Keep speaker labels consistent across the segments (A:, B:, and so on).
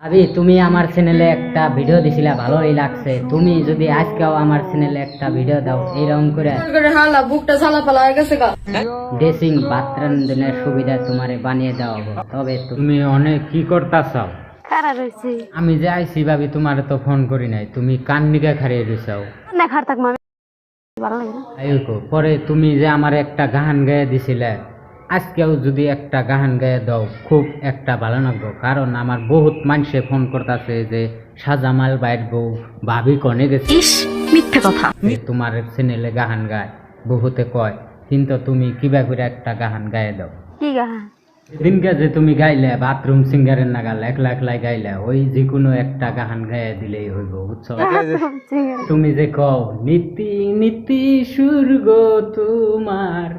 A: আবি তুমি আমার চ্যানেলে একটা ভিডিও দিছিলা, ভালোই লাগছে। তুমি যদি আজকেও আমার চ্যানেলে একটা ভিডিও দাও এইরকম করে
B: হালা বুকটা ঝালা পালা হয়ে গেছে গা।
A: ড্রেসিং বাথরুমের সুবিধা তোমারে বানিয়ে দেওয়া হবে। তবে
C: তুমি অনেক কি করতাছাও?
B: খারাপ হয়েছে
C: আমি যে আইছি ভাবি তোমার তো ফোন করি নাই, তুমি কান নিকে খারিয়ে দিছাও।
B: না খার থাক মামি ভালো লাগে না।
C: আইকো পরে তুমি যে আমার একটা গান গায়ে দিছিলে, আজকেও যদি একটা গান গায়ে দাও খুব একটা ভালো লাগবে। কারণ আমার বহুত মানুষে ফোন করতেছে যে সাজামাল বাইর বউ ভাবি কনে গেছে,
B: মিথ্যে কথা।
C: তোমার চ্যানেলে গান গায় বহুতে কয়, কিন্তু তুমি কিবা করে একটা গান গায়ে দাও।
B: কি গা?
C: দিনকে যে তুমি গাইলে বাথরুম সিঙ্গারের নাগাল একলা একলাই গাইলে, ওই যে কোনো একটা গান গায়ে দিলেই হইব, বুঝছো? তুমি যে কও নীতি নীতি সুর্গ তোমার,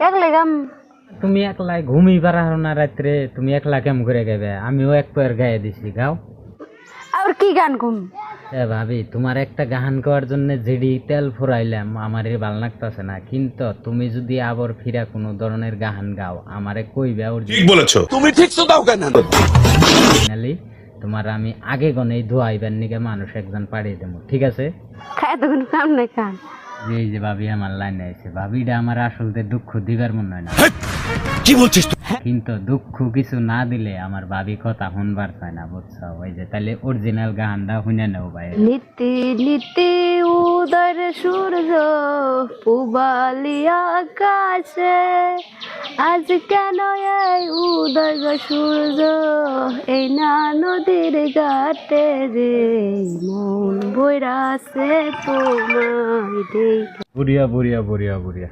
A: একলে গাম।
C: তুমি একলাই ঘুমি পারার না রাত্রে, তুমি একলা কেম করে গাইবে? আমিও এক পেয়ার গায়ে দিছি, গাও।
B: আর কি গান ঘুম?
C: ভাবি তোমার একটা গান গাওয়ার জন্য যেডি তেল ফুরাইলাম আমারে ভাল লাগতেছে না, কিন্তু তুমি যদি আবার ফিরা কোনো ধরনের গান গাও আমারে কইবে।
D: ঠিক বলেছো, তুমি ঠিক তো দাও কেন?
C: ফাইনালি তোমার আমি আগে গনেই ধোয়াইবার নিকে মানুষ একজন পাঠিয়ে দেবো, ঠিক আছে?
B: খায় তো কোনো কাম নাই কান।
C: এই যে ভাবি আমার লাইনে আছে, ভাবিটা আমার আসলতে দুঃখ দিবার মনে হয় না,
D: কি বলছিস?
C: কিন্তু দুঃখ কিছু না দিলে আমার ভাবি কথা শুনবার চায় না, বুঝছো? ওই যে তাহলে অরিজিনাল গানটা শুনে নেও ভাই।
B: নীতি নীতি উদর সূর্য পুবালি আকাশে, আজ কেন এই উদয় সূর্য এই না নদীর ঘাটে রে, মন বইরাছে তোমায় দেখে।
C: বুড়িয়া বুড়িয়া বুড়িয়া বুড়িয়া